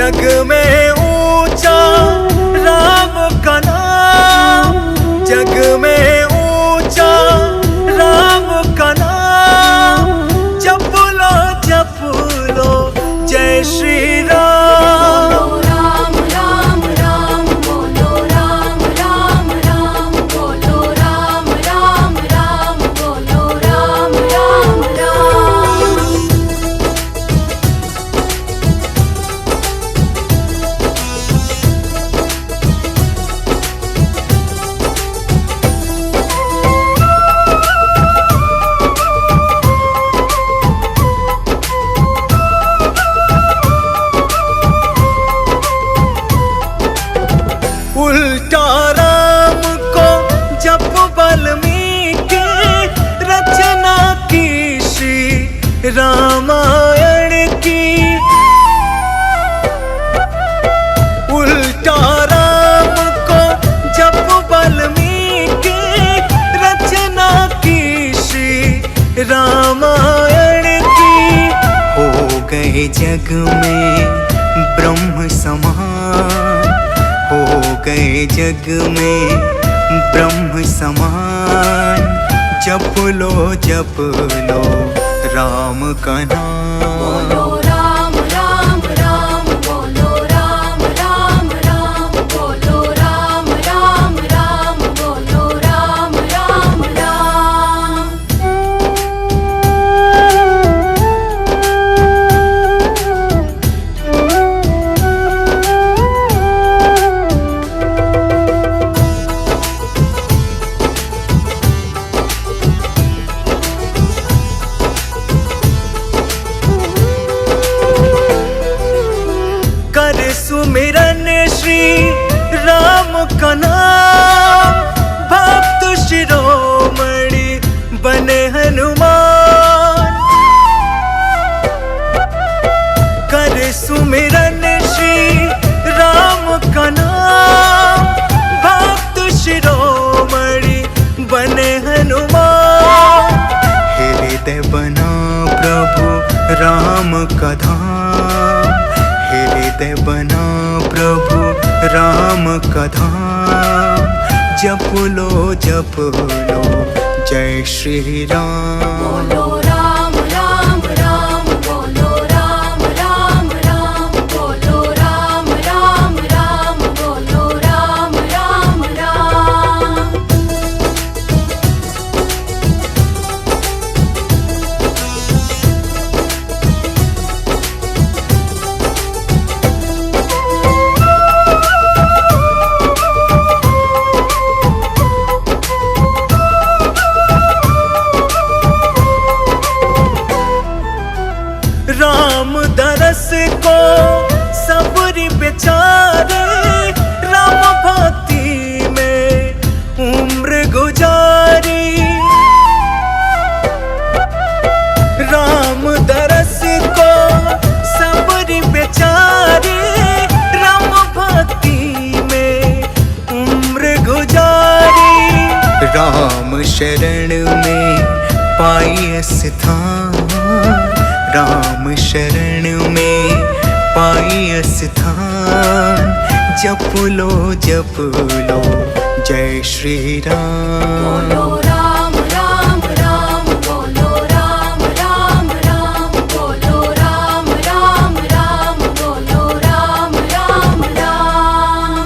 जग में ऊंचा राम का नाम, जग में ऊंचा राम का नाम। जप लो जय श्री राम। राम राम राम बोलो, राम राम राम बोलो, राम राम राम बोलो, राम राम राम। उल्टा राम को जप वाल्मीकि रचना की श्री रामायण की। उल्टा राम को जप वाल्मीकि रचना की श्री रामायण की। हो गए जग में ब्रह्म समान, हो गए जग में ब्रह्म समान। जप लो राम का नाम। बोलो राम राम राम बोलो, राम राम राम बोलो, राम राम राम बोलो, राम राम राम। कर सुमिरन श्री राम का नाम। भक्त शिरोमणि बने हनुमान। कर सुमिरन श्री राम का नाम। भक्त शिरोमणि बने हनुमान। हृदय बना प्रभु राम का धाम। हृदय बना प्रभु राम का धाम। जप लो जय श्री राम। बोलो राम राम राम बोलो, राम राम राम बोलो, राम राम राम बोलो, राम राम राम। राम दरस को सबरी बेचारे। राम भक्ति में उम्र गुजारी। राम दरस को सबरी बेचारे। राम भक्ति में उम्र गुजारी। राम शरण में पाई स्थान। राम शरण में पाई स्थान। जप लो जय श्री राम। बोलो राम राम राम बोलो, राम राम राम बोलो, राम राम राम बोलो, राम राम राम।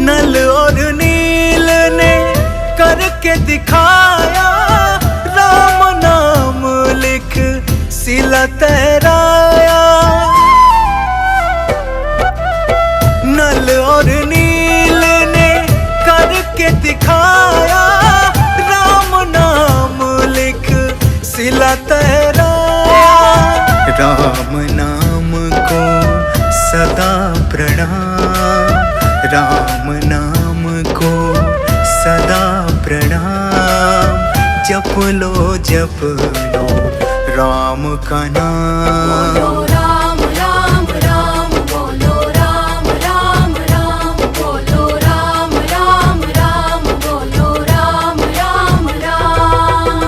नल और नील ने करके दिखाया। राम नाम लिख सिला तैराया। नल और नील ने करके दिखाया। राम नाम लिख सिला तैराया। राम नाम को सदा प्रणाम। राम नाम को सदा प्रणाम। जप लो राम का नाम। बोलो राम राम राम, बोलो राम राम राम, बोलो राम राम राम, बोलो राम राम राम।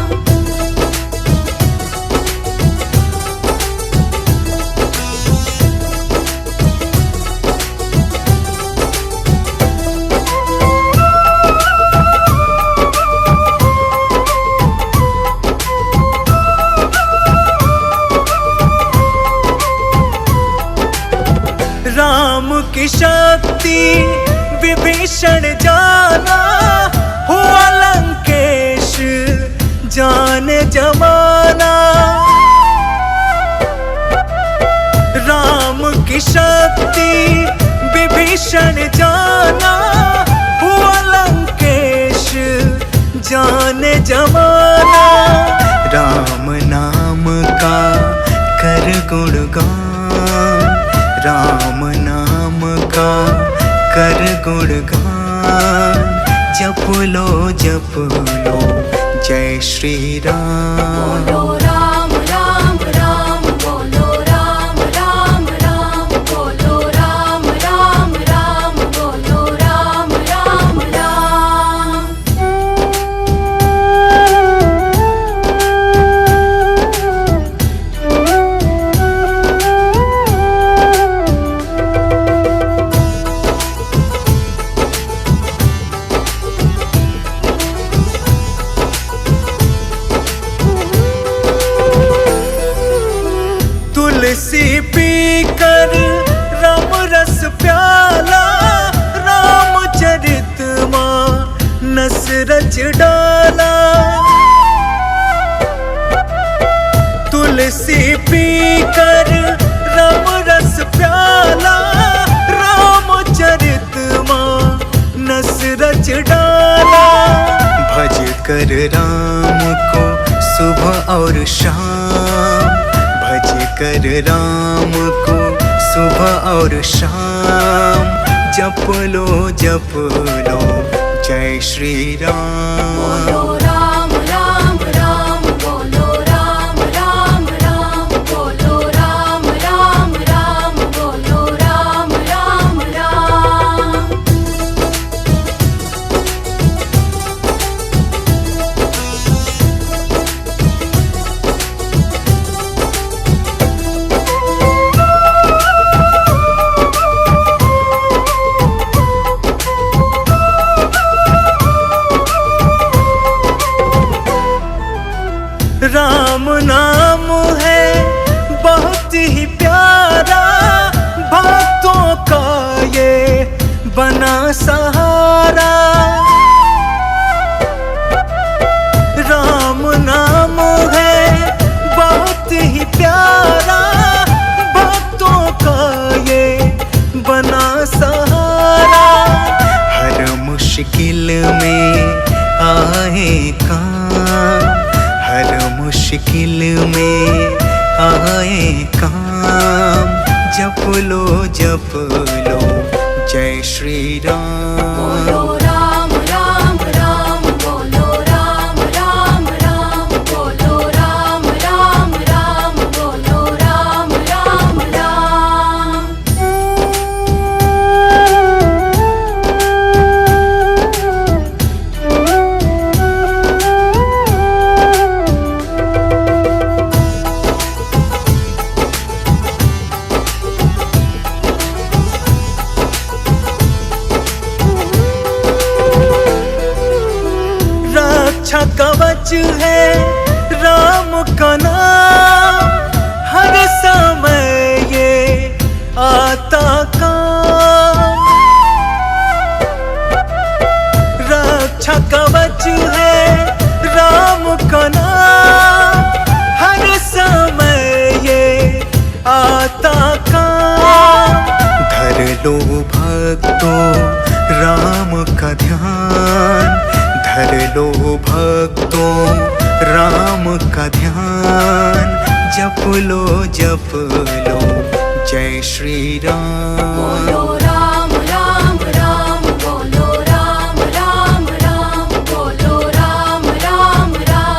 राम की शक्ति विभीषण जाना, हुआ लंकेश जाने जमाना। राम की शक्ति विभीषण जाना, हुआ लंकेश जाने जमाना। राम नाम का कर गुणगान, राम नाम का कर गुणगान। जप लो जय श्री राम। बोलो राम राम राम, बोलो राम राम राम, बोलो राम राम राम, बोलो राम राम राम। तुलसी पीकर राम रस प्याला, रामचरित मानस रच डाला। तुलसी पीकर राम रस प्याला, रामचरित मानस रच डाला। भज कर राम को सुबह और शाम, भज कर राम को सुबह और शाम। जप लो जय श्री राम। बोलो राम राम राम, बोलो राम राम राम, बोलो राम राम राम, बोलो राम राम राम। राम नाम है बहुत ही प्यारा, भक्तों का ये बना सहारा। राम नाम है बहुत ही प्यारा, भक्तों का ये बना सहारा। हर मुश्किल में आए काम, हर मुश्किल में आए काम। जप लो जय श्री राम। बोलो राम राम राम, बोलो राम राम राम, बोलो राम राम राम, बोलो राम राम राम। रक्षा कवच है राम का नाम, हर समय ये आता काम। रक्षा कवच है राम का नाम, हर समय ये आता काम। धर लो भक्तों राम का ध्यान, धर लो भक्तों राम का ध्यान। जप लो जय श्री राम। बोलो राम राम राम, बोलो राम राम राम, बोलो राम राम राम,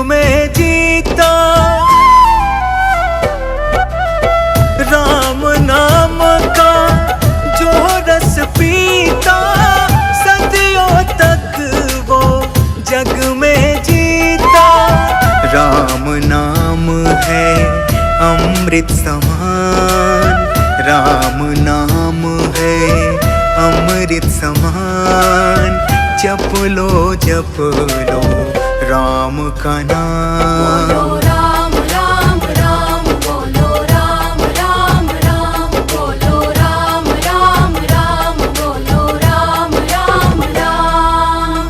में जीता, राम नाम का जो रस पीता, सदियों तक वो जग में जीता। राम नाम है अमृत समान, राम नाम है अमृत समान। जप लो राम का नाम। बोलो राम राम राम, बोलो राम राम राम, बोलो राम राम राम, बोलो राम राम राम।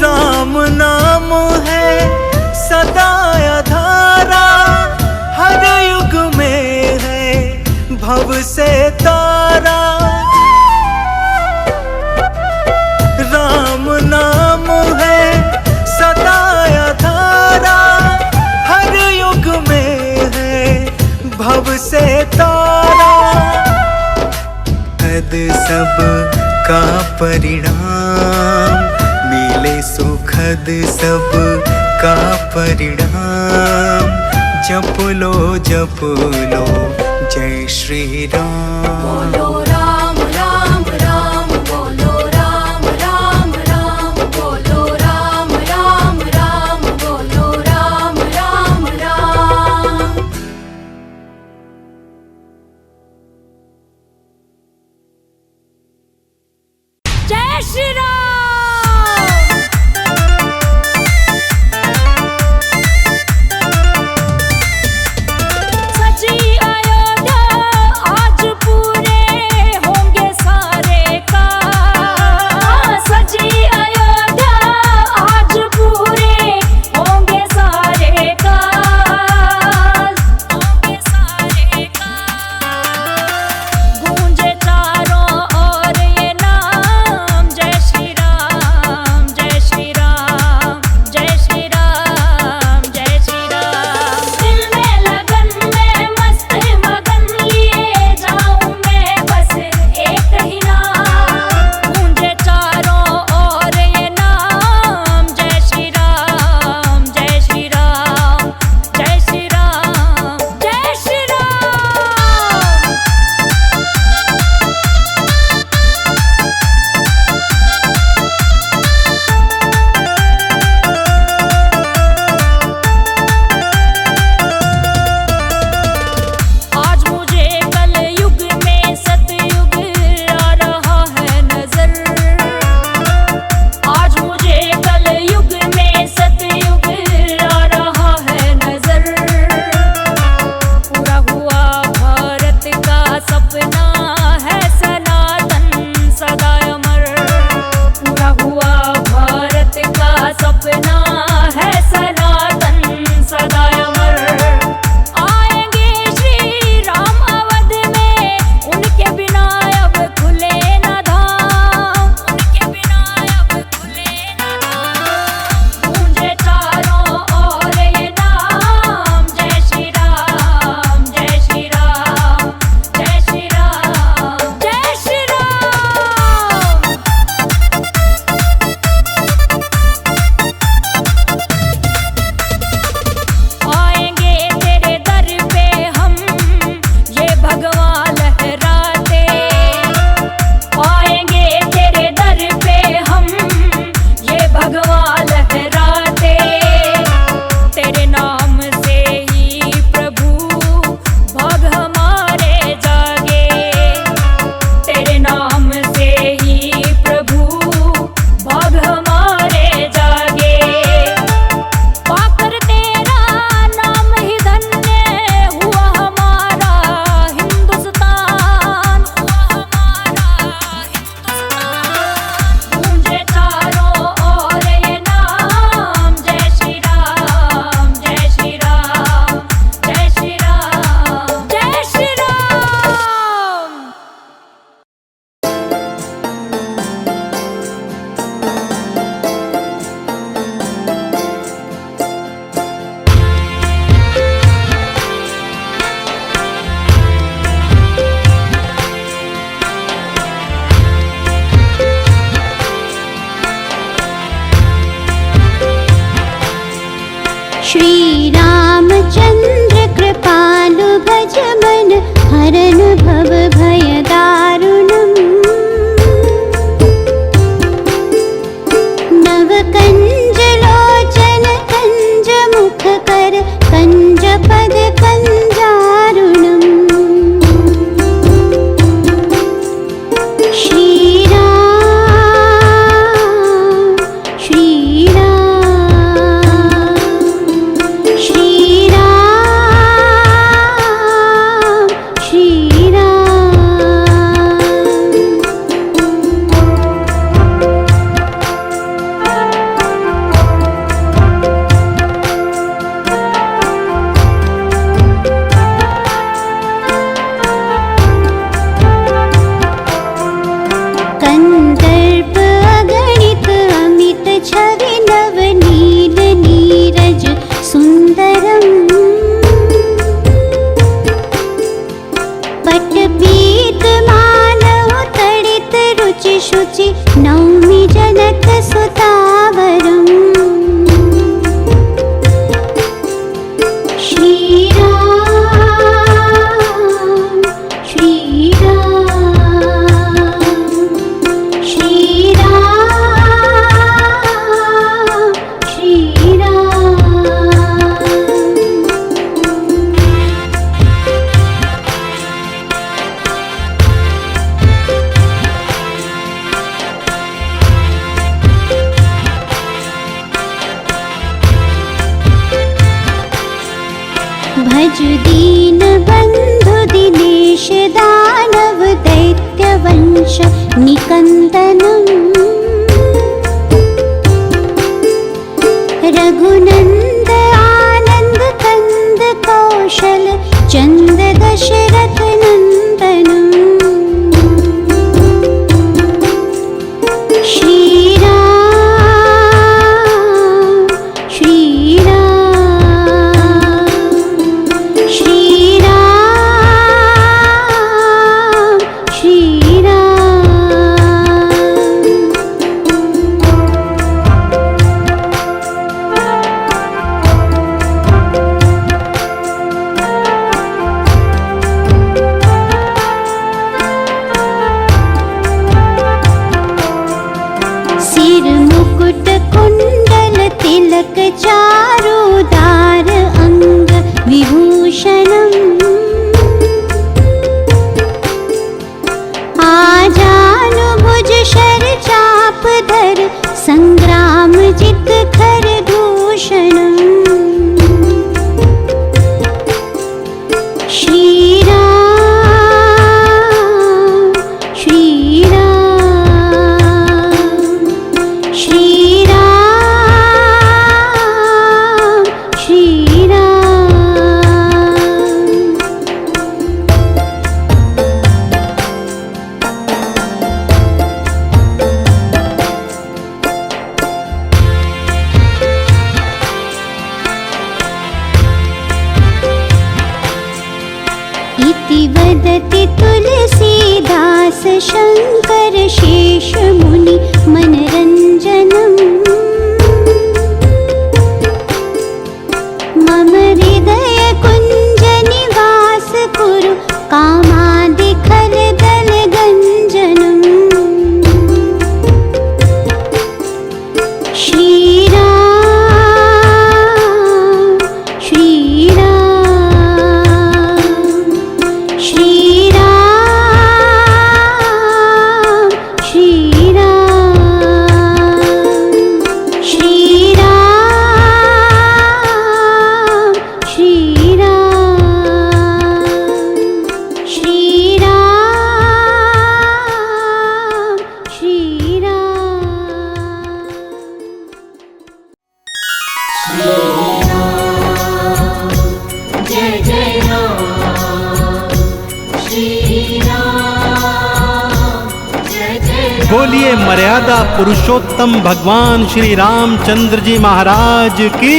राम नाम है सदा आधारा, हर युग में है भव से तारा। राम नाम है सदा आधारा, हर युग में है भव से तारा। हद सब का परिणाम मिले सुखद सब का परिणाम। जप लो जय श्री राम। बोलो राम राम राम, बोलो राम राम राम, बोलो राम राम राम, बोलो राम राम राम। जय श्री राम। सजी अयोध्या आज पूरे हो श्री रामचंद्र कृपालु भज मन हरन भव भय दारुणम् नव कंज लोचन कंज मुख कर कंज पद कंजारुणम् श्री राम श्री राम श्री राम श्री राम। कंदर्प अगणित अमित छवि नव नील नीरज सुंदरम् पटपीत मानव तड़ित रुचि शुचि नौमि जनक सुतावरम् श्री राम श्री राम श्री राम श्री राम। भज दीन बंधु दिनेश दानव दैत्य वंश निकंदनम् रघुनंद आनंद कंद कौशल चंद दशरथ नंदनम् श्री राम श्री राम श्री राम श्री राम। सिर मुकुट कुंडल तिलक चारुदार अंग विभूषणम् आजानुभुज शर चाप धर संग्राम जित खर दूषणम् श्री राम श्री राम श्री राम श्री राम। इति वदति तुलसीदास शंकर शेष मुनि मनरंजनम् मम हृदय कुंज निवास कुरु कामादि खल दल गंजनम् श्री राम श्री राम श्री राम श्री राम श्री राम श्री राम श्री राम श्री राम। जय जय राम श्री राम जय जय बोलिए मर्यादा पुरुषोत्तम भगवान श्री रामचंद्र जी महाराज की।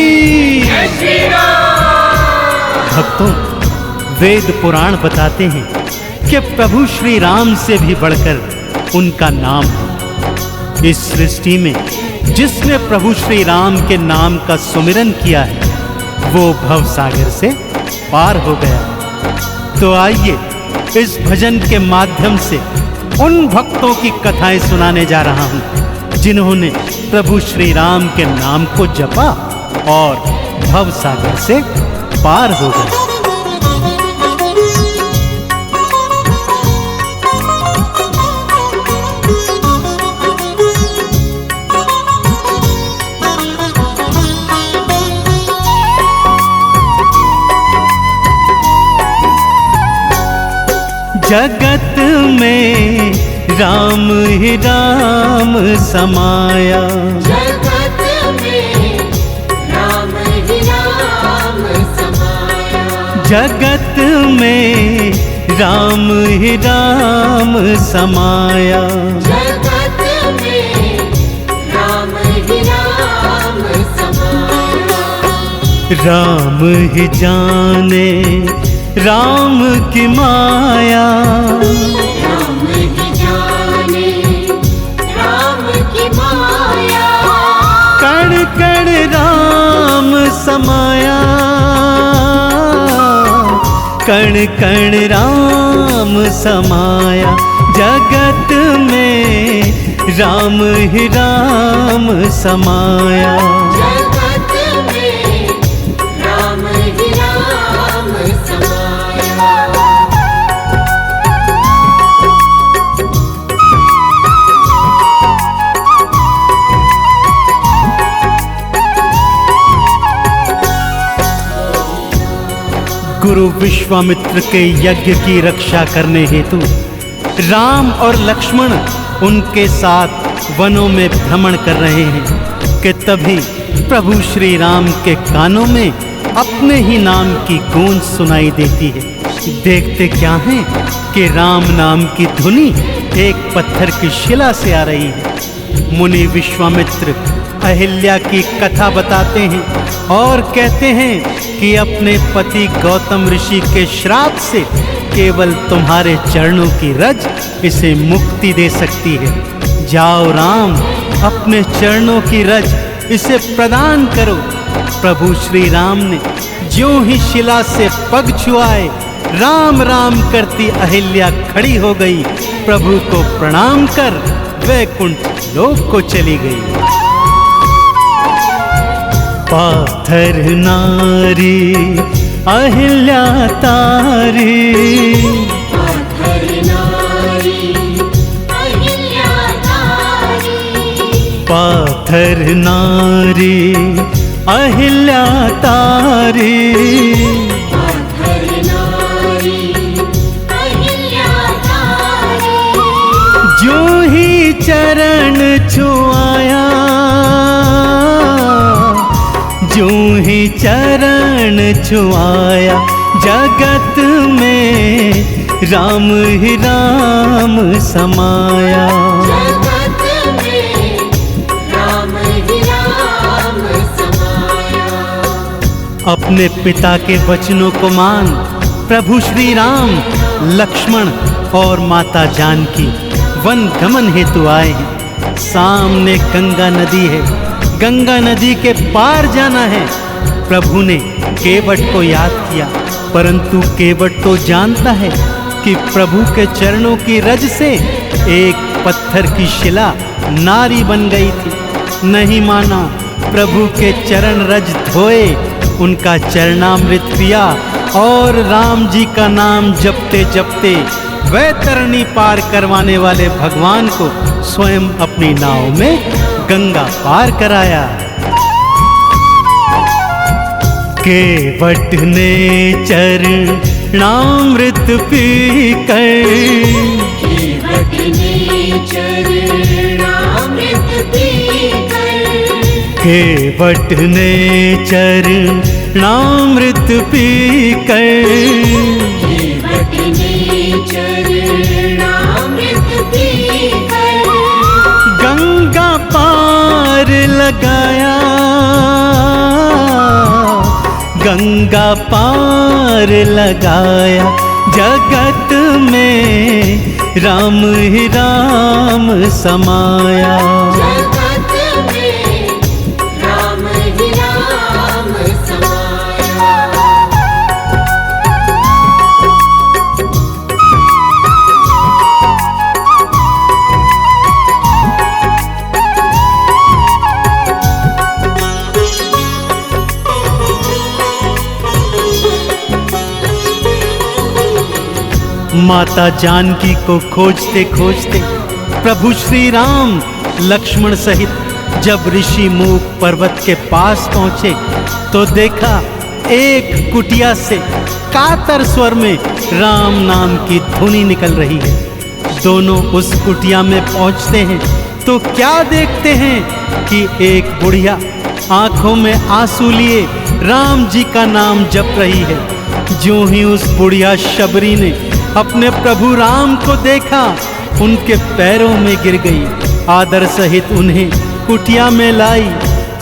भक्तों, वेद पुराण बताते हैं कि प्रभु श्री राम से भी बढ़कर उनका नाम है। इस सृष्टि में जिसने प्रभु श्री राम के नाम का सुमिरन किया है वो भव सागर से पार हो गया। तो आइए इस भजन के माध्यम से उन भक्तों की कथाएं सुनाने जा रहा हूं जिन्होंने प्रभु श्री राम के नाम को जपा और भव सागर से पार हो गए। जगत में राम ही राम समाया, जगत में राम ही राम समाया, जगत में राम ही राम समाया, जगत में राम ही राम समाया। राम ही जाने राम की माया, राम ही जाने राम की माया, कण कण राम समाया, कण कण राम समाया। जगत में राम ही राम समाया, जगत में राम ही राम समाया। गुरु विश्वामित्र के यज्ञ की रक्षा करने हेतु राम और लक्ष्मण उनके साथ वनों में भ्रमण कर रहे हैं कि तभी प्रभु श्री राम के कानों में अपने ही नाम की गूंज सुनाई देती है। देखते क्या है कि राम नाम की धुनी एक पत्थर की शिला से आ रही है। मुनि विश्वामित्र अहिल्या की कथा बताते हैं और कहते हैं कि अपने पति गौतम ऋषि के श्राप से केवल तुम्हारे चरणों की रज इसे मुक्ति दे सकती है। जाओ राम, अपने चरणों की रज इसे प्रदान करो। प्रभु श्री राम ने ज्यों ही शिला से पग छुआए, राम राम करती अहिल्या खड़ी हो गई। प्रभु को प्रणाम कर वैकुंठ लोक को चली गई। पाथर नारी अहिल्या तारी, पाथर नारी अहिल्या तारी, पाथर नारी अहिल्या तारी। पाथर नारी अहिल्या तारी, ज्यों ही चरण छुआया, ज्यों ही चरण छुआया। जगत में राम ही राम समाया, जगत में राम ही राम समाया। अपने पिता के वचनों को मान प्रभु श्री राम लक्ष्मण और माता जानकी वन गमन हेतु आए हैं। सामने गंगा नदी है, गंगा नदी के पार जाना है। प्रभु ने केवट को याद किया, परंतु केवट तो जानता है कि प्रभु के चरणों की रज से एक पत्थर की शिला नारी बन गई थी। नहीं माना, प्रभु के चरण रज धोए, उनका चरणामृत पिया और राम जी का नाम जपते जपते वैतरणी पार करवाने वाले भगवान को स्वयं अपनी नाव में गंगा पार कराया। केवट ने चरणामृत पीकर, केवट ने चरणामृत पीकर, केवट ने चरणामृत पीकर, केवट ने चरणामृत पीकर, गंगा पार लगाया, गंगा पार लगाया। जगत में राम ही राम समाया, जगत में राम ही राम समाया। माता जानकी को खोजते खोजते प्रभु श्री राम लक्ष्मण सहित जब ऋषि मूक पर्वत के पास पहुंचे तो देखा एक कुटिया से कातर स्वर में राम नाम की धुनी निकल रही है। दोनों उस कुटिया में पहुंचते हैं तो क्या देखते हैं कि एक बुढ़िया आंखों में आंसू लिए राम जी का नाम जप रही है। ज्यों ही उस बुढ़िया शबरी ने अपने प्रभु राम को देखा, उनके पैरों में गिर गई, आदर सहित उन्हें कुटिया में लाई,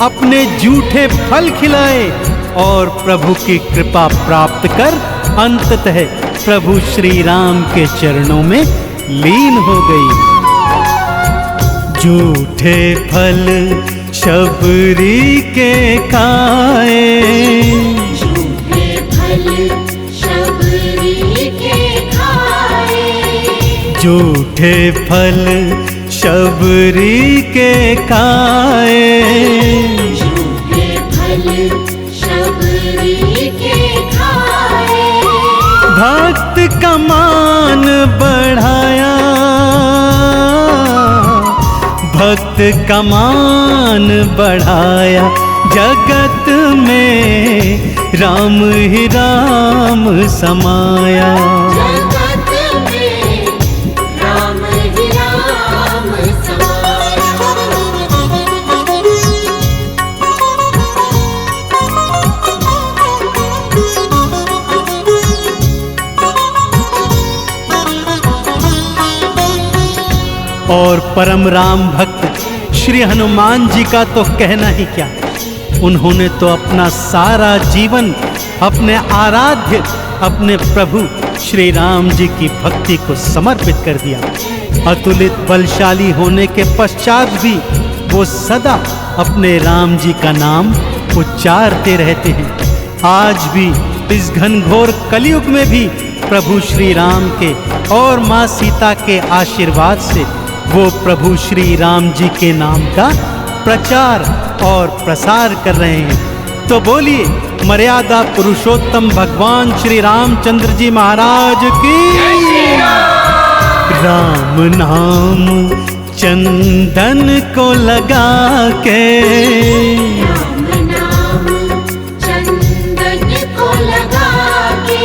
अपने जूठे फल खिलाए और प्रभु की कृपा प्राप्त कर अंततः प्रभु श्री राम के चरणों में लीन हो गई। जूठे फल शबरी के खाए, झूठे फल शबरी के खाए, जूठे फल शबरी के खाए, झूठे फल शबरी के खाए, भक्त का मान बढ़ाया, भक्त का मान बढ़ाया, जगत में राम ही राम समाया। जगत में राम ही राम समाया। और परम राम भक्त श्री हनुमान जी का तो कहना ही क्या, उन्होंने तो अपना सारा जीवन अपने आराध्य अपने प्रभु श्री राम जी की भक्ति को समर्पित कर दिया। अतुलित बलशाली होने के पश्चात भी वो सदा अपने राम जी का नाम उच्चारते रहते हैं। आज भी इस घनघोर कलयुग में भी प्रभु श्री राम के और माँ सीता के आशीर्वाद से वो प्रभु श्री राम जी के नाम का प्रचार और प्रसार कर रहे हैं। तो बोलिए मर्यादा पुरुषोत्तम भगवान श्री रामचंद्र जी महाराज की। राम नाम चंदन को लगा के, राम नाम चंदन को लगा के,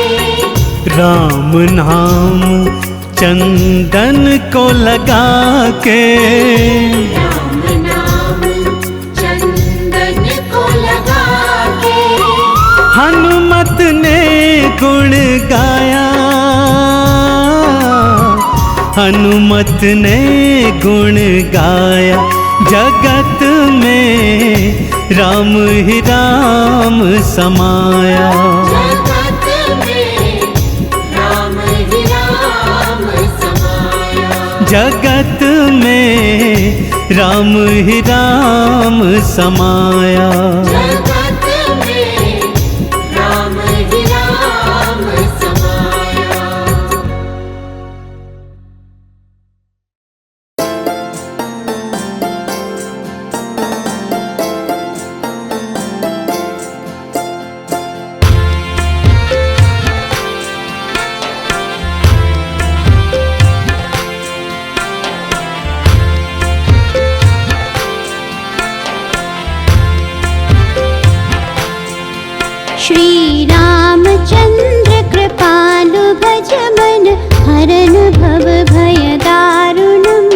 राम नाम चंदन को लगा के, राम नाम चंदन को लगा के, हनुमत ने गुण गाया, हनुमत ने गुण गाया, जगत में राम ही राम समाया। जगत में राम ही राम समाया। जगत में राम ही राम समाया। जगत में राम ही राम समाया। श्री रामचंद्र कृपालु भज मन हरन भव भय दारुणम्।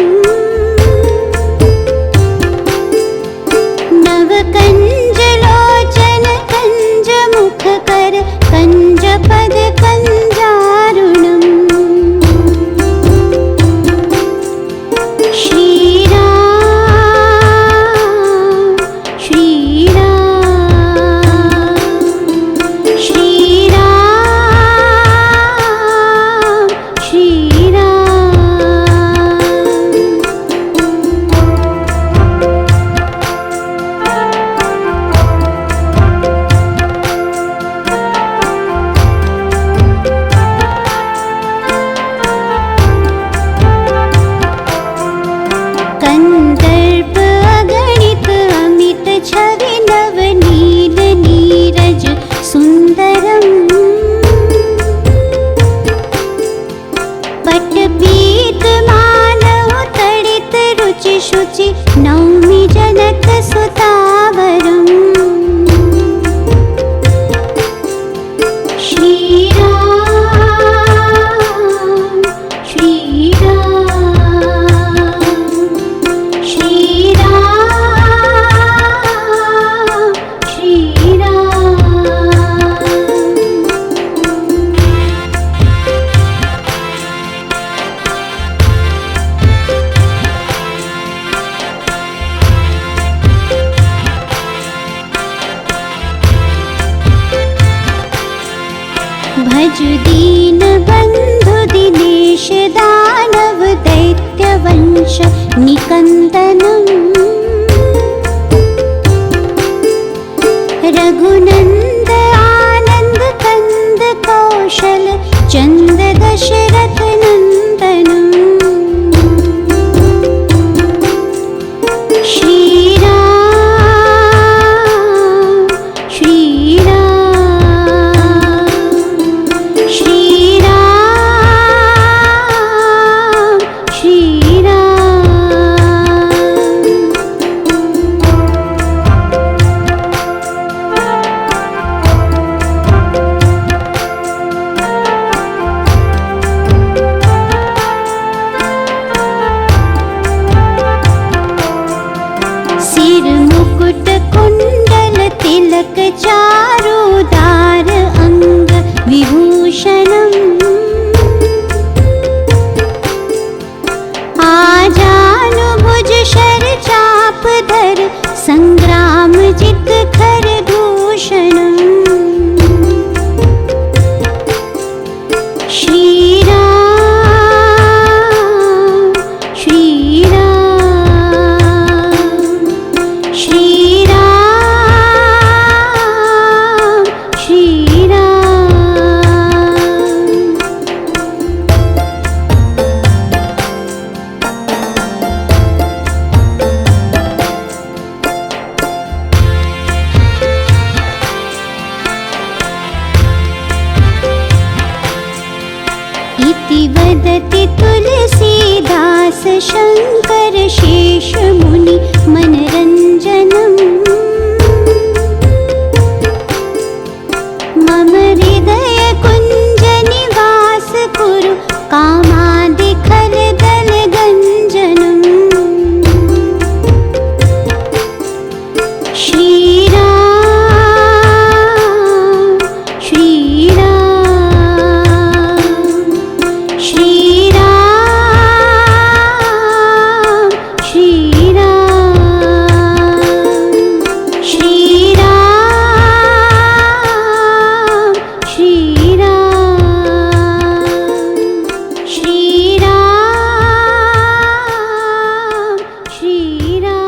नव कंज लोचन कंज मुख कर कंज पद कंजारुणम्। श्री राम श्री राम श्री राम श्री राम। भज दीन बंधु दिनेश दानव दैत्य वंश निकंदनम रघुनंद आनंद कंद कौशल चंद दशरथ नंदनम श्री राम श्री राम श्री राम श्री राम। सिर मुकुट कुंडल तिलक चारुदार अंग विभूषणम आजानुभुज शर चाप धर संग्राम जित खर दूषणम श्री राम श्री राम श्री राम श्री राम। इति वदति तुलसीदास शंकर शेष मुनि मनरंजनम मम हृदय कुंज निवास कुरु कामादि खल दल गंजनम श्री राम श्री राम श्री राम श्री राम श्री राम श्री राम श्री राम श्री राम।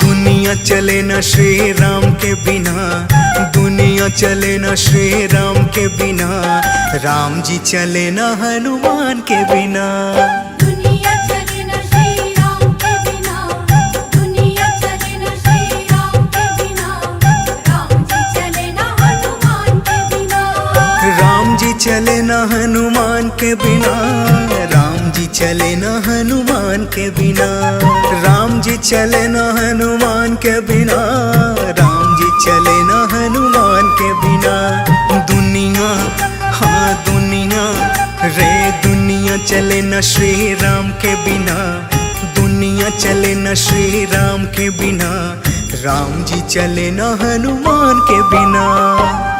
दुनिया चले न श्री राम के बिना, दुनिया चले न श्री राम के बिना, राम जी चले न हनुमान के बिना। दुनिया चले न श्री राम के बिना, दुनिया चले न श्री राम के बिना, राम जी चले न हनुमान के बिना। राम जी चले न हनुमान के बिना, राम जी चले न हनुमान के बिना, राम जी चले न हनुमान के बिना, राम जी चले न हनुमान के बिना। दुनिया हाँ दुनिया रे दुनिया चले न श्री राम के बिना, दुनिया चले न श्री राम के बिना, राम जी चले न हनुमान के बिना।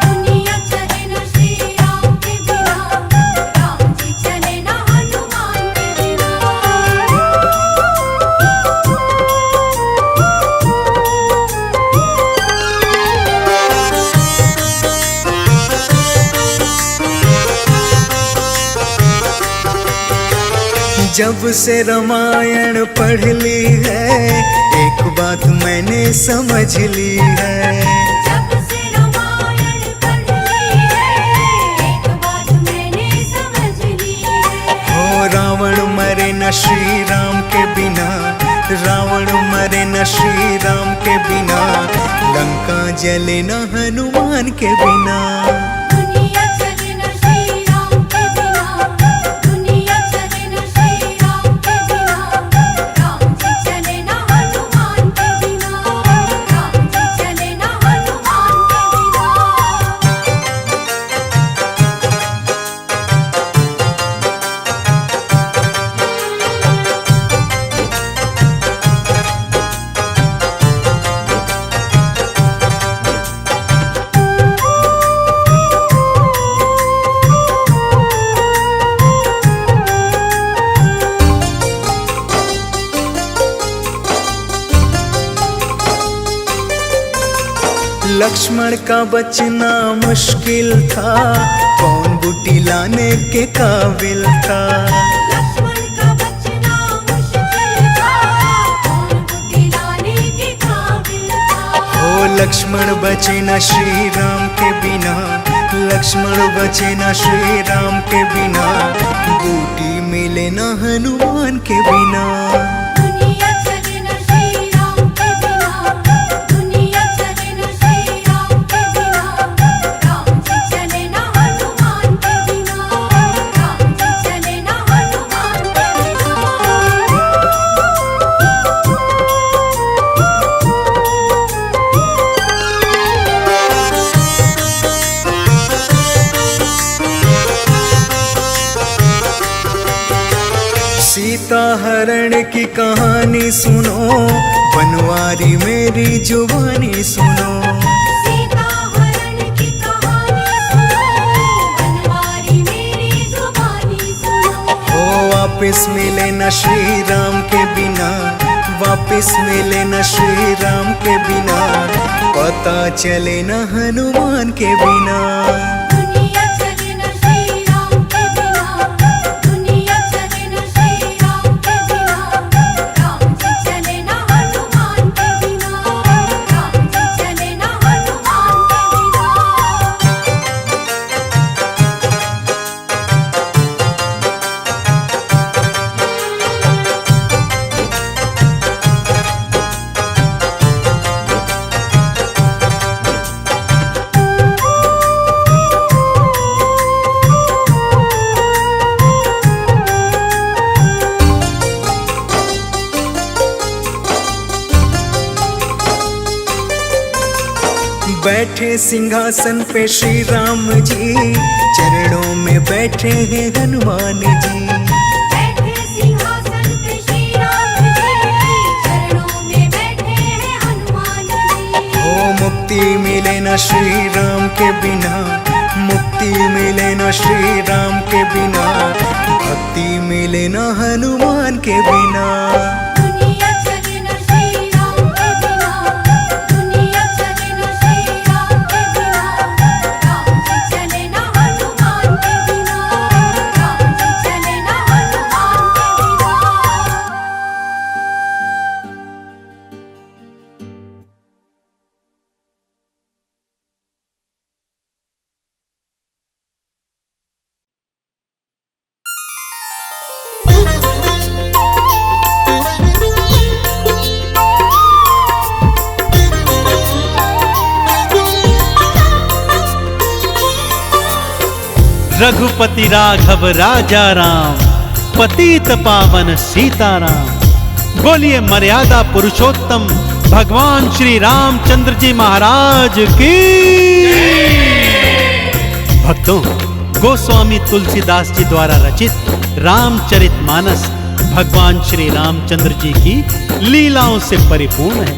दुनिया चले न श्री राम के बिना, राम जी चले न हनुमान के बिना। जब से रामायण पढ़ ली है, एक बात मैंने समझ ली है। जब से रामायण पढ़ ली है, एक बात मैंने समझ ली है। हो रावण मरे न श्री राम के बिना, रावण मरे न श्री राम के बिना, लंका जले न हनुमान के बिना। दुनिया चले न श्री राम के बिना, दुनिया चले न श्री राम के बिना, लक्ष्मण का बचना मुश्किल था, कौन बूटी लाने के काबिल था। लक्ष्मण का बचना मुश्किल था, कौन बूटी लाने के काबिल था। ओ लक्ष्मण बचे न श्री राम के बिना, लक्ष्मण बचे न श्री राम के बिना, बूटी मिले न हनुमान के बिना। दुनिया चले न श्री राम के बिना, दुनिया चले न श्री राम के बिना, राम जी चले न हनुमान के बिना, राम जी चले न हनुमान के बिना। सीता हरण की कहानी सुनो, बनवारी मेरी जुबानी सुनो। सीता हरण की कहानी सुनो, बनवारी मेरी जुबानी सुनो। ओ वापिस मिले न श्री राम के बिना, वापिस मिले न श्री राम के बिना, पता चले न हनुमान के बिना। दुनिया चले न श्री राम के बिना, दुनिया चले न श्री राम के बिना, राम जी चले न हनुमान के बिना, राम जी चले न हनुमान के बिना। बैठे सिंहासन पे श्री राम जी, चरणों में बैठे हैं हनुमान जी। बैठे सिंहासन पे श्री राम जी, चरणों में बैठे हैं हनुमान जी। ओ मुक्ति मिले न श्री राम के बिना, मुक्ति मिले न श्री राम के बिना, भक्ति मिले न हनुमान के बिना। दुनिया चले न श्री राम के बिना, दुनिया चले न श्री राम के बिना, राम जी चले न हनुमान के बिना, राम जी चले न हनुमान के बिना। रघुपति राघव राजा राम, पतित पावन सीताराम। बोलिए मर्यादा पुरुषोत्तम भगवान श्री रामचंद्र जी महाराज की। भक्तों, गोस्वामी तुलसीदास जी द्वारा रचित रामचरितमानस भगवान श्री रामचंद्र जी की लीलाओं से परिपूर्ण है।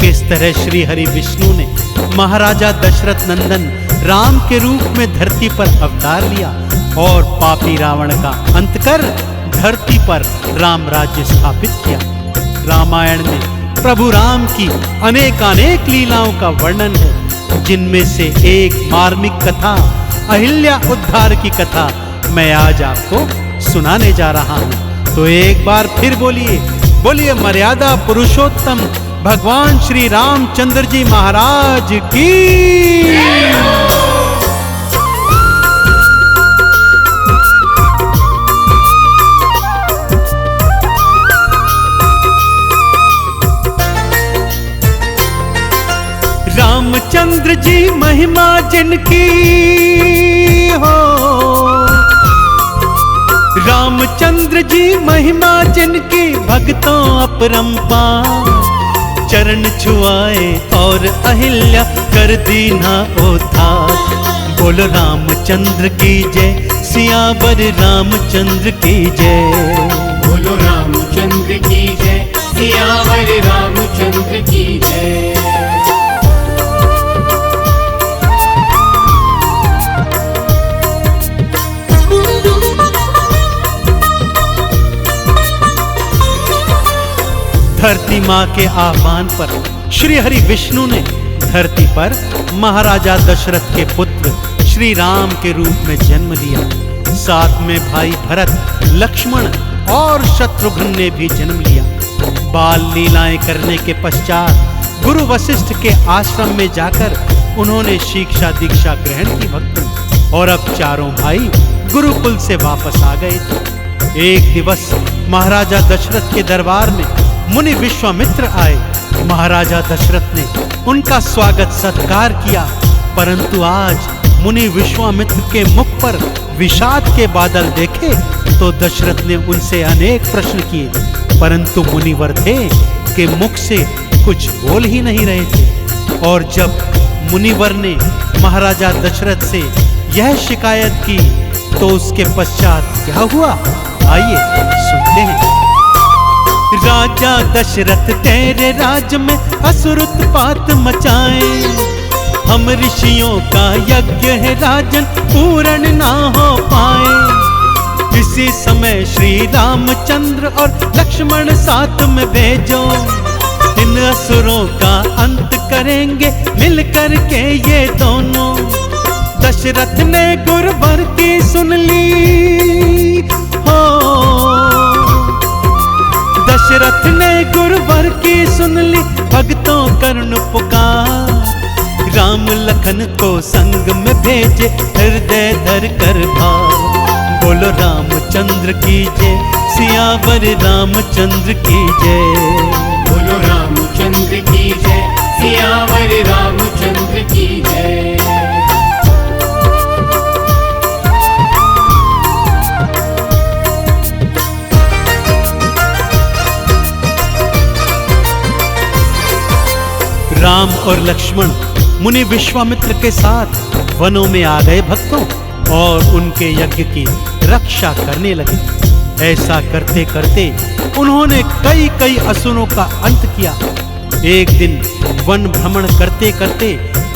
किस तरह श्री हरि विष्णु ने महाराजा दशरथ नंदन राम के रूप में धरती पर अवतार लिया और पापी रावण का अंत कर धरती पर राम राज्य स्थापित किया। रामायण में प्रभु राम की अनेकानेक लीलाओं का वर्णन है, जिनमें से एक मार्मिक कथा अहिल्या उद्धार की कथा मैं आज आपको सुनाने जा रहा हूं। तो एक बार फिर बोलिए मर्यादा पुरुषोत्तम भगवान श्री रामचंद्र जी महाराज की। रामचंद्र जी महिमा जिनकी हो, रामचंद्र जी महिमा जिनकी भक्तों अपरंपार। चरण छुआए और अहिल्या कर दीना उद्धार। बोलो रामचंद्र की जय, सियावर रामचंद्र की जय। बोलो रामचंद्र की जय, सियावर रामचंद्र की जय। धरती माँ के आह्वान पर श्री हरि विष्णु ने धरती पर महाराजा दशरथ के पुत्र श्री राम के रूप में जन्म लिया। साथ में भाई भरत, लक्ष्मण और शत्रुघ्न ने भी जन्म लिया। बाल लीलाएं करने के पश्चात गुरु वशिष्ठ के आश्रम में जाकर उन्होंने शिक्षा दीक्षा ग्रहण की भक्तों, और अब चारों भाई गुरुकुल से वापस आ गए थे। एक दिवस महाराजा दशरथ के दरबार में मुनि विश्वामित्र आए। महाराजा दशरथ ने उनका स्वागत सत्कार किया, परंतु आज मुनि विश्वामित्र के मुख पर विषाद के बादल देखे तो दशरथ ने उनसे अनेक प्रश्न किए, परंतु मुनिवर थे कि मुख से कुछ बोल ही नहीं रहे थे। और जब मुनिवर ने महाराजा दशरथ से यह शिकायत की तो उसके पश्चात क्या हुआ, आइए सुनते हैं। राजा दशरथ तेरे राज में असुर उत्पात मचाए, हम ऋषियों का यज्ञ है राजन पूर्ण ना हो पाए। इसी समय श्री रामचंद्र और लक्ष्मण साथ में भेजो, इन असुरों का अंत करेंगे मिलकर के ये दोनों। दशरथ ने गुरुवर की सुन ली हो, दशरथ ने गुरुवर की सुन ली, भक्तों कर्ण पुकार। राम लखन को संग में भेजे, हृदय धर कर भार। बोलो रामचंद्र की जय, सियावर रामचंद्र की जय। बोलो रामचंद्र की जय, सियावर रामचंद्र की जय। राम और लक्ष्मण मुनि विश्वामित्र के साथ वनों में आ गए भक्तों, और उनके यज्ञ की रक्षा करने लगे। ऐसा करते करते उन्होंने कई कई असुरों का अंत किया। एक दिन वन भ्रमण करते करते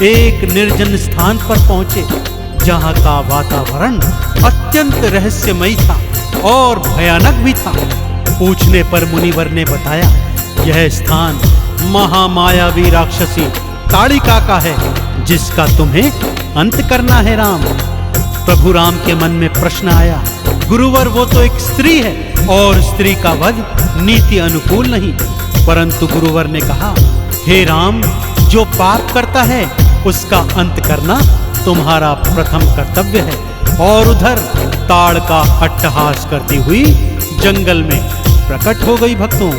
एक निर्जन स्थान पर पहुंचे, जहां का वातावरण अत्यंत रहस्यमयी था और भयानक भी था। पूछने पर मुनिवर ने बताया, यह स्थान महामायावी राक्षसी ताड़िका का है, जिसका तुम्हें अंत करना है राम। प्रभु राम के मन में प्रश्न आया, गुरुवर वो तो एक स्त्री है और स्त्री का वध नीति अनुकूल नहीं। परंतु गुरुवर ने कहा, हे राम, जो पाप करता है उसका अंत करना तुम्हारा प्रथम कर्तव्य है। और उधर ताड़का अट्टहास करती हुई जंगल में प्रकट हो गई भक्तों।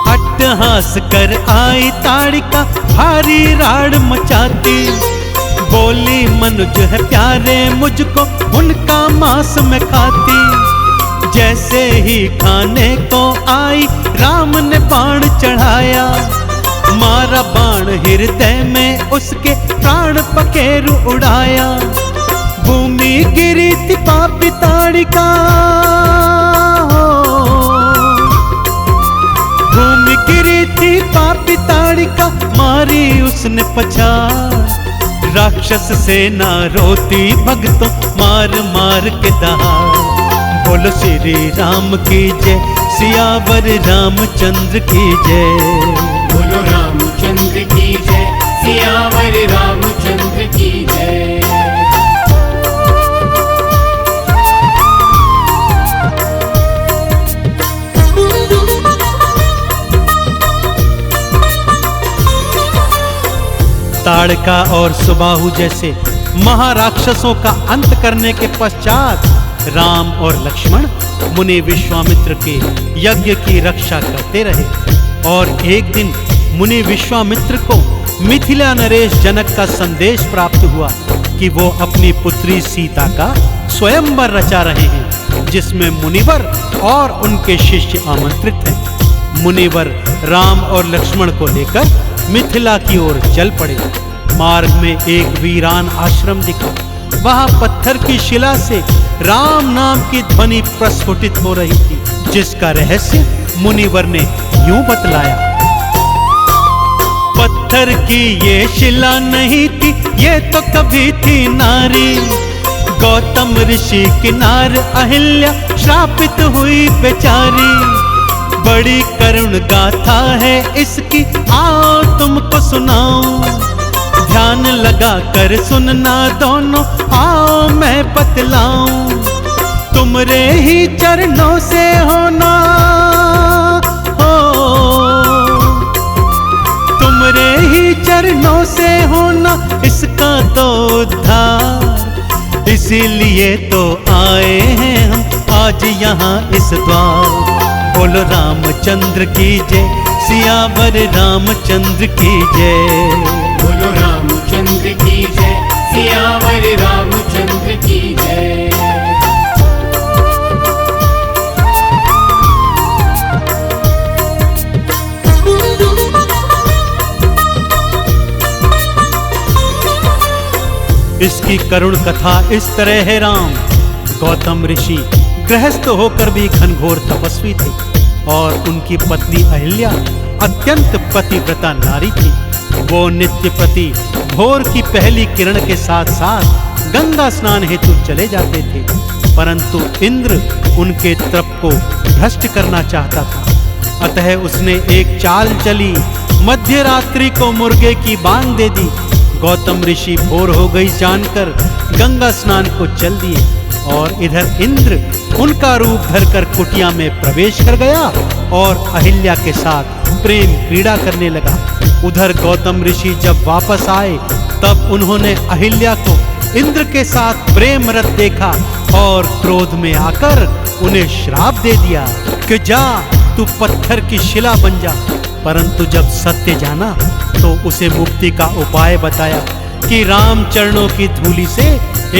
अट्टहास कर आई ताड़िका भारी राड़ मचाती, बोली मनुज है प्यारे मुझको उनका मांस में खाती। जैसे ही खाने को आई राम ने बाण चढ़ाया, मारा बाण हृदय में उसके प्राण पखेरु उड़ाया। भूमि गिरी थी पापी ताड़िका, भूमि गिरी थी पापी ताड़िका, मारी उसने पछाड़। राक्षस सेना रोती भक्तों मार मार के दहाड़। बोलो श्री राम की जय, सियावर रामचंद्र की जय। बोलो रामचंद्र की जय, सियावर रामचंद्र की जय। ताड़का और सुबाहु जैसे महाराक्षसों का अंत करने के पश्चात राम और लक्ष्मण मुनि विश्वामित्र के यज्ञ की रक्षा करते रहे। और एक दिन मुनि विश्वामित्र को मिथिला नरेश जनक का संदेश प्राप्त हुआ कि वो अपनी पुत्री सीता का स्वयंवर रचा रहे हैं, जिसमें मुनिवर और उनके शिष्य आमंत्रित हैं। मुनिवर राम और लक्ष्मण को लेकर मिथिला की ओर चल पड़े। मार्ग में एक वीरान आश्रम दिखा, वहां पत्थर की शिला से राम नाम की ध्वनि प्रस्फुटित हो रही थी, जिसका रहस्य मुनिवर ने यूं बतलाया। पत्थर की ये शिला नहीं थी, ये तो कभी थी नारी। गौतम ऋषि किनार अहिल्या श्रापित हुई बेचारी। बड़ी करुण गाथा है इसकी, आओ तुमको सुनाऊं। ध्यान लगा कर सुनना दोनों, आओ मैं बतलाऊं। तुमरे ही चरणों से होना हो, तुमरे ही चरणों से होना इसका तो उद्धार। इसीलिए तो आए हैं हम आज यहाँ इस द्वार। बोलो रामचंद्र की जय, सियावर रामचंद्र की जय। बोलो रामचंद्र की जय, सियावर रामचंद्र की जय। इसकी करुण कथा इस तरह है राम। गौतम ऋषि गृहस्थ होकर भी घनघोर तपस्वी थे और उनकी पत्नी अहिल्या अत्यंत पतिव्रता नारी थी। वो नित्य प्रति भोर की पहली किरण के साथ साथ गंगा स्नान हेतु चले जाते थे, परंतु इंद्र उनके तप को भ्रष्ट करना चाहता था। अतः उसने एक चाल चली, मध्य रात्रि को मुर्गे की बांग दे दी। गौतम ऋषि भोर हो गई जानकर गंगा स्नान को चल दिए और इधर इंद्र उनका रूप धरकर कुटिया में प्रवेश कर गया और अहिल्या के साथ प्रेम क्रीड़ा करने लगा। उधर गौतम ऋषि जब वापस आए तब उन्होंने अहिल्या को इंद्र के साथ प्रेम रत देखा और क्रोध में आकर उन्हें श्राप दे दिया कि जा तू पत्थर की शिला बन जा। परंतु जब सत्य जाना तो उसे मुक्ति का उपाय बताया कि राम चरणों की धूलि से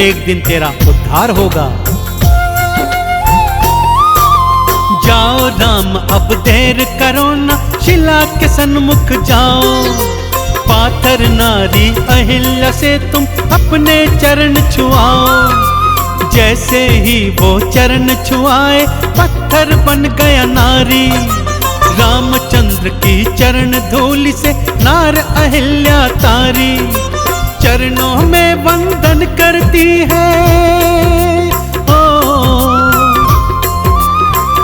एक दिन तेरा उद्धार होगा। जाओ राम अब देर करो ना, शिला के सन्मुख जाओ। पाथर नारी अहिल्या से तुम अपने चरण छुआओ। जैसे ही वो चरण छुआए पत्थर बन गया नारी। रामचंद्र की चरण धूलि से नार अहिल्या तारी। चरणों में वंदन करती है, ओ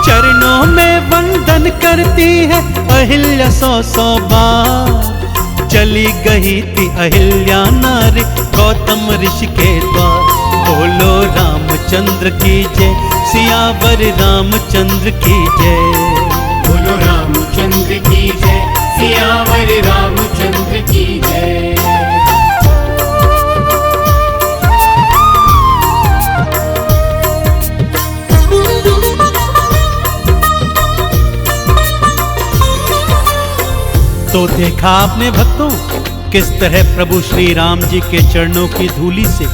चरणों में वंदन करती है अहिल्या 100 बार। चली गई थी अहिल्या नारी गौतम ऋषि के द्वार। बोलो रामचंद्र की जय, सियावर रामचंद्र की जय। बोलो रामचंद्र की जय, सियावर रामचंद्र की जय। तो देखा आपने भक्तों किस तरह प्रभु श्री राम जी के चरणों की धूलि से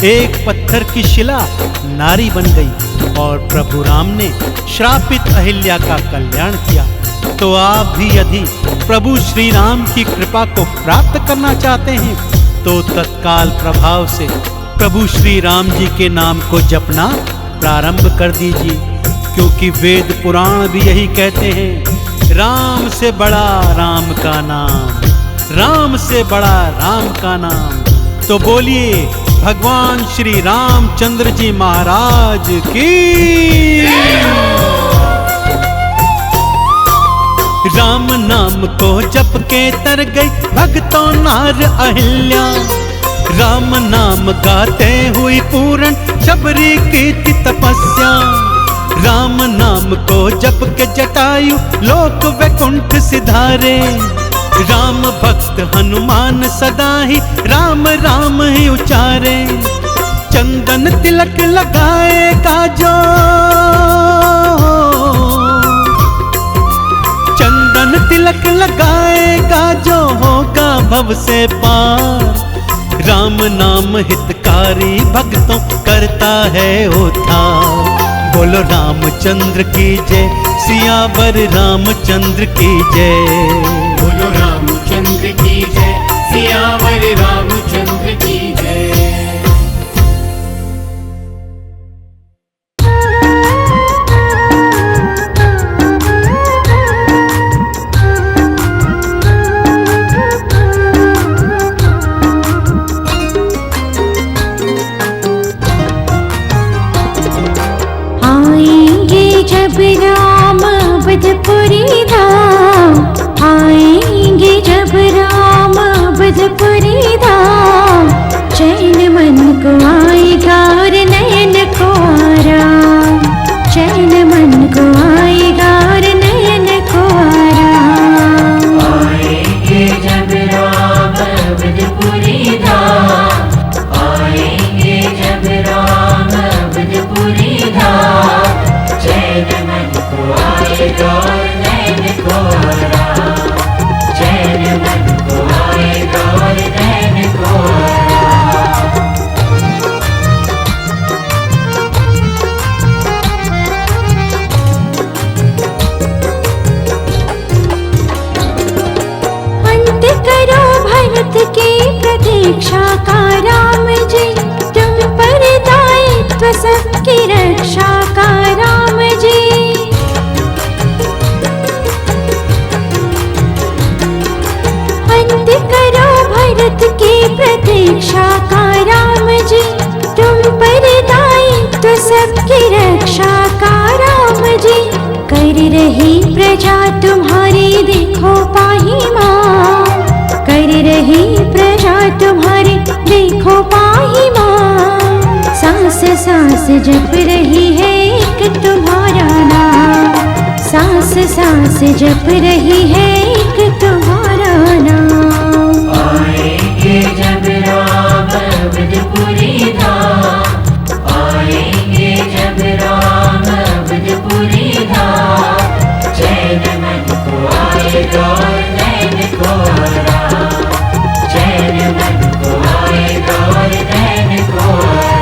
एक पत्थर की शिला नारी बन गई और प्रभु राम ने श्रापित अहिल्या का कल्याण किया। तो आप भी यदि प्रभु श्री राम की कृपा को प्राप्त करना चाहते हैं तो तत्काल प्रभाव से प्रभु श्री राम जी के नाम को जपना प्रारंभ कर दीजिए, क्योंकि वेद पुराण भी यही कहते हैं, राम से बड़ा राम का नाम, राम से बड़ा राम का नाम। तो बोलिए भगवान श्री रामचंद्र जी महाराज की। राम नाम को जप के तर गई भक्तों नार अहिल्या। राम नाम गाते हुई पूर्ण शबरी की थी तपस्या। राम नाम को जप के जटायु लोक वैकुंठ सिधारे। राम भक्त हनुमान सदा ही राम राम ही उचारे। चंदन तिलक लगाएगा जो, चंदन तिलक लगाएगा जो होगा भव से पार। राम नाम हितकारी भक्तों करता है उद्धार। बोलो रामचंद्र की जय, सियावर रामचंद्र की जय। बोलो रामचंद्र की जय, सियावर रामचंद्र की जय। आएंगे जब राम अवधपुरी प्रजा तुम्हारी देखो पाही माँ, कर रही प्रजा तुम्हारी देखो पाही माँ। सांस सांस जप रही है एक तुम्हारा नाम, सांस सांस जप रही है एक तुम्हारा नाम। आएंगे जब राम अवधपुरी धाम, आएंगे जब राम अवधपुरी धाम। चैन मन को आएगा और नैन को आराम, चैन मन को आएगा और नैन को आराम।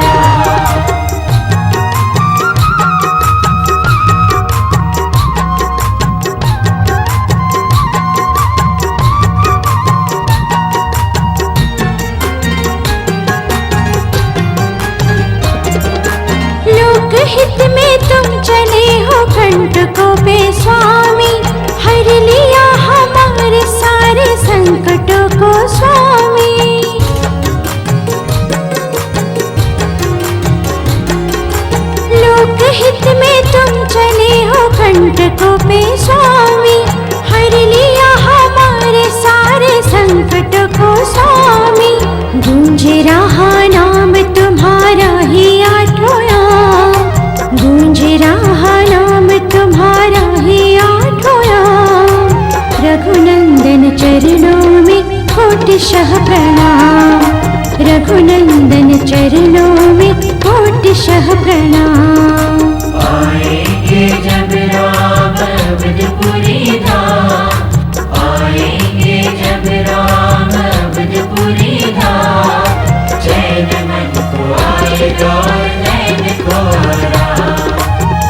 हित में तुम चले हो कंटकों पे स्वामी, हर लिया हमारे सारे संकटों को स्वामी। लोक हित में तुम चले हो कंटकों पे स्वामी, हर लिया हमारे सारे संकटों को स्वामी। गूंज रहा नाम तुम्हारा ही आठों याम, गूंज रहा नाम तुम्हारा ही आठों याम। रघुनंदन चरणों में कोटिशः प्रणाम, रघुनंदन चरणों में कोटिशः प्रणाम। आएंगे जब राम अवधपुरी धाम, आएंगे जब राम अवधपुरी धाम। चैन मन को आएगा और नैन को आराम,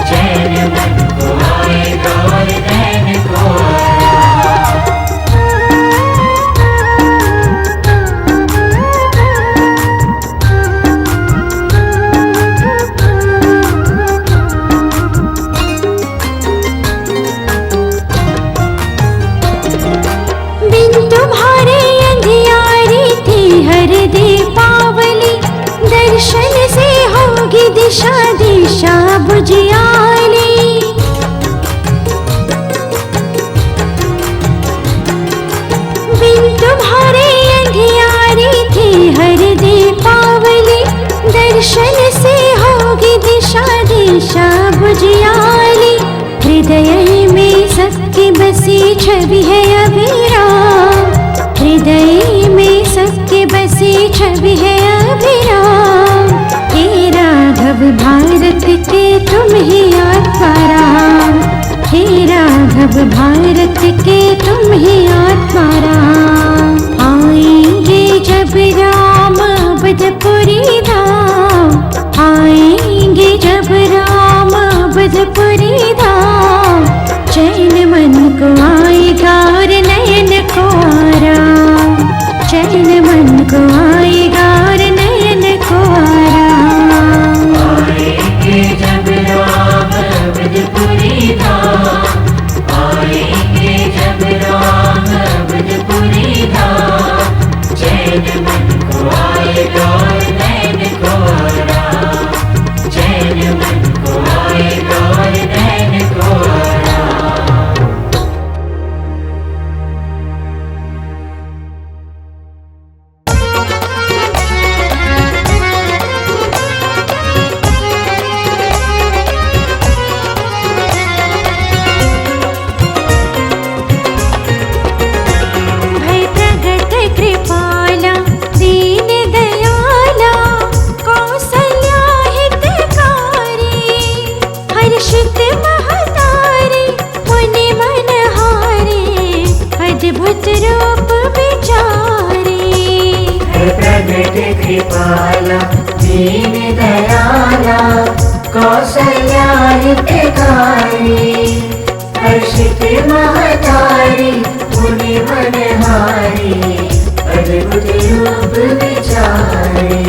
चैन मन को आएगा और नैन को आराम। बिन तुम्हारे अंधियारी थी हर दीपावली, दर्शन से होगी दिशा दिशा बुझियाली। बिन तुम्हारे अंधियारी थी हर दीपावली, दर्शन से होगी दिशा दिशा बुझियाली। हृदय में सबकी बसी छवि है अभिराम, हृदय में सबकी बसी छवि है अभिराम। हे राघव भारत के तुम ही आत्माराम, हे राघव भारत के तुम ही आत्माराम। आएंगे जब राम अवधपुरी धाम, आएंगे जब राम अवधपुरी धाम। चैन मन को आएगा और नयन को आराम, चैन मन को आएगा और नयन को आराम। आएंगे जब राम अवधपुरी धाम, आएंगे जब राम अवधपुरी धाम। चैन मन को आएगा और नैन को आराम, चैन मन को आएगा और नैन को आराम। भय प्रगट कृपाला दीन दयाला, कौसल्या हितकारी, हर्षित महतारी मुनि मनहारी, अद्भुत रूप विचारी। प्रगट कृपाला दीन दयाला, कौसल्या हितकारी, हर्षित महतारी मुनि मनहारी, अद्भुत रूप विचारी।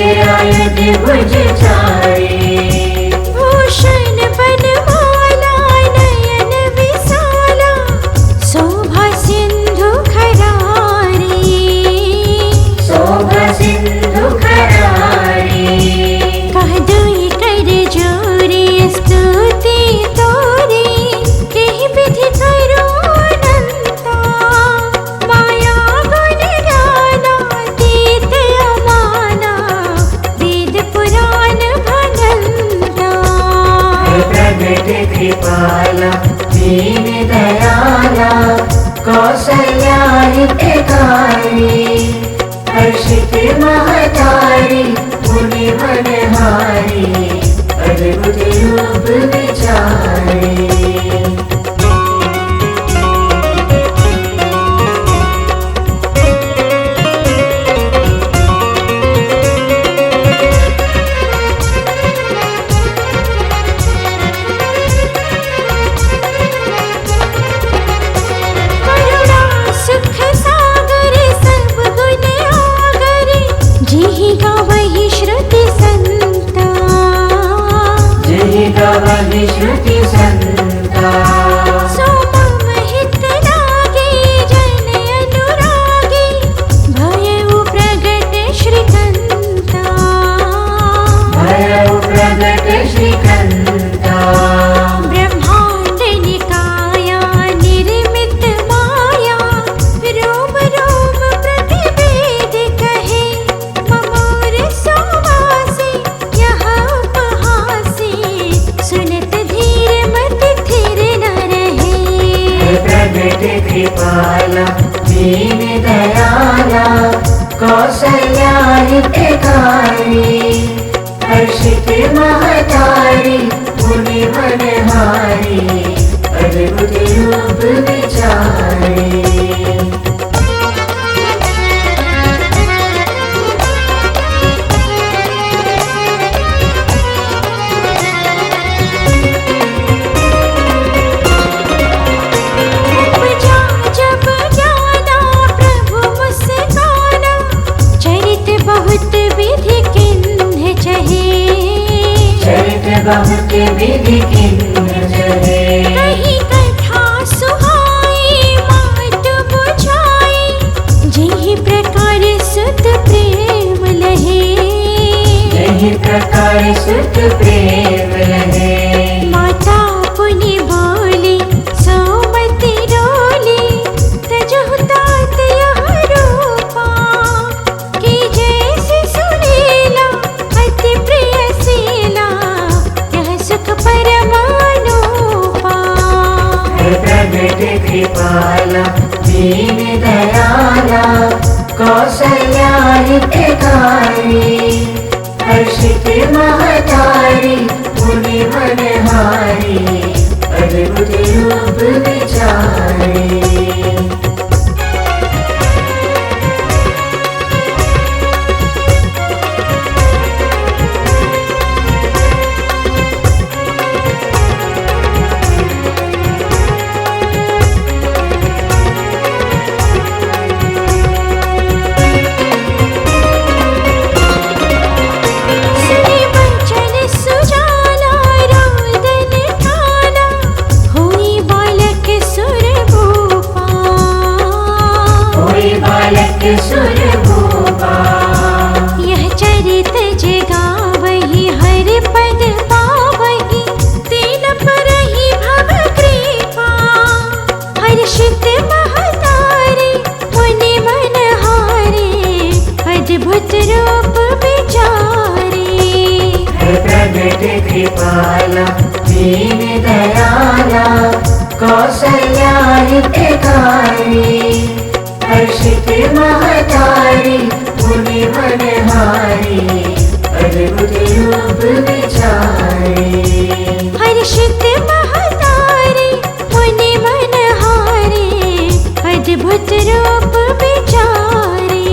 आयति भुज चारे। भूषण बनमाला नयन विशाला शोभा सिंधु खरारी। शोभा सिंधु खरारी। कह दुई कर जोरी स्तुति तोरी केहि विधि करो अनंता। माया गुण गाना तीत अमाना वेद पुराण भनंता। प्रगट कृपाला दीन दयाला कौशल्या हितकारी। हर्षित महतारी मुनि मनहारी अद्भुत रूप विचारे। करुणा सुख सागर सब गुण आगरे जिहि गावहि श्रुति संता। जहि गवहि श्रुति संता। सो मम हित लागे जन अनुरागे भयउ प्रगट श्रीकंता। भयउ प्रगट श्रीकंता। ब्रह्मांड निकाया निर्मित माया रोम रोम प्रतिवेद कहे। ममोर सोवासे यहाँ उपहासे सुनत धीर मत थिर न रहे। प्रगट कृपाला दीन दयाला कौशल्या हितकारी। हर्षित महतारी मुनि मनहारी अद्भुत रूप विचारे। उपजा जब ज्ञाना प्रभु मुस्काना चरित बहुत विधि किन्ह चहे। चरित बहुत विधि किन्ह चहे। कही कथा सुहाई मात बुझाई जिहि प्रकार सुत प्रेम लहे। यही प्रकार सुत प्रेम लहे। माता पुनि बोली सोमति डोली तजहु तात यह रूपा। कि जैसे सुनीला अति प्रिय सीला यह सुख परमानुपा। प्रगट कृपाला दीन दयाला कौशल्या हितकारी। हर्षित महतारी मुनि मनहारी अद्भुत रूप विचारे। सुनि बचन सुजाला रोदन ठाना होई बालक सुर भूपा। कोई बालक सुर भूपा। यह चरित जगावहि हर पद पावहि तीन परहि भव कृपा। हर्षित महतारी मुनि मनहारी अद्भुत रूप विचारे। प्रगट कृपाला दीन दयाला कौशल्या हितकारी। हर्षित महतारी मुनि मनहारी अद्भुत रूप विचारे। हर्षित महतारी मुनि मनहारी अद्भुत रूप विचारे।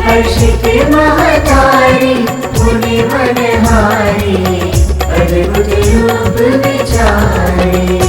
हर्षित महतारी मुनि मनहारी अद्भुत रूप विचारे।